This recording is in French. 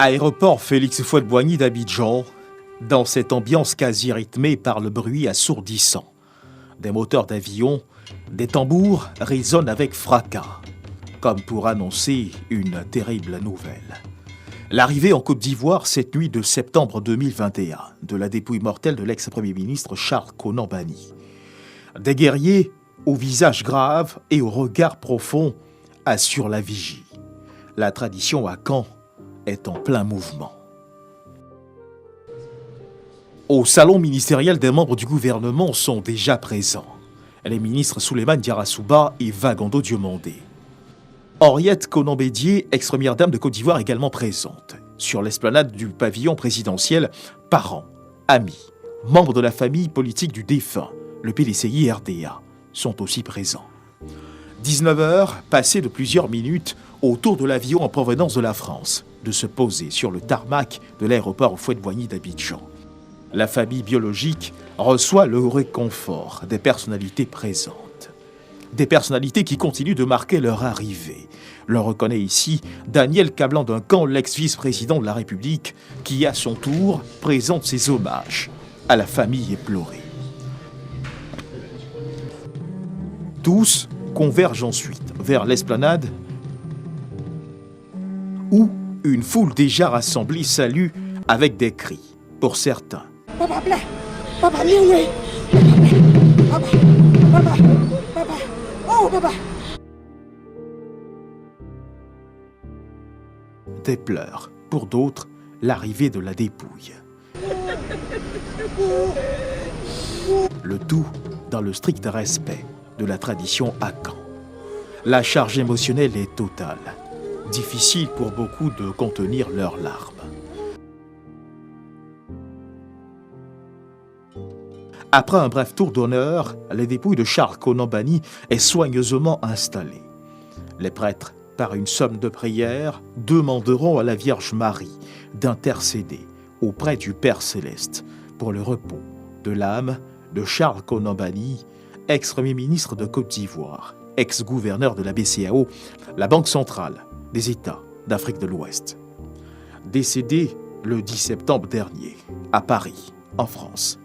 Aéroport Félix Houphouët-Boigny d'Abidjan, dans cette ambiance quasi rythmée par le bruit assourdissant. Des moteurs d'avion, des tambours résonnent avec fracas, comme pour annoncer une terrible nouvelle. L'arrivée en Côte d'Ivoire cette nuit de septembre 2021 de la dépouille mortelle de l'ex-premier ministre Charles Konan Banny. Des guerriers au visage grave et au regard profond assurent la vigie. La tradition à Caen est en plein mouvement. Au salon ministériel, des membres du gouvernement sont déjà présents. Les ministres Souleymane Diarra-Souba et Vagando Diomandé. Henriette Konan Bédié, ex-première dame de Côte d'Ivoire, également présente. Sur l'esplanade du pavillon présidentiel, parents, amis, membres de la famille politique du défunt, le PDCI-RDA, sont aussi présents. 19h, passé de plusieurs minutes, autour de l'avion en provenance de la France, de se poser sur le tarmac de l'aéroport Houphouët-Boigny d'Abidjan. La famille biologique reçoit le réconfort des personnalités présentes. Des personnalités qui continuent de marquer leur arrivée. L'on reconnaît ici Daniel Kablan-Duncan, l'ex-vice-président de la République, qui à son tour présente ses hommages à la famille éplorée. Tous convergent ensuite vers l'esplanade où une foule déjà rassemblée salue avec des cris, pour certains. Papa, papa, Léoné. Papa, papa, papa, oh papa. Des pleurs, pour d'autres, l'arrivée de la dépouille. Le tout dans le strict respect de la tradition à Caen. La charge émotionnelle est totale. Difficile pour beaucoup de contenir leurs larmes. Après un bref tour d'honneur, les dépouilles de Charles Konan Banny est soigneusement installée. Les prêtres, par une somme de prière, demanderont à la Vierge Marie d'intercéder auprès du Père Céleste pour le repos de l'âme de Charles Konan Banny, ex-premier ministre de Côte d'Ivoire, ex-gouverneur de la BCEAO, la Banque centrale des États d'Afrique de l'Ouest. Décédé le 10 septembre dernier, à Paris, en France.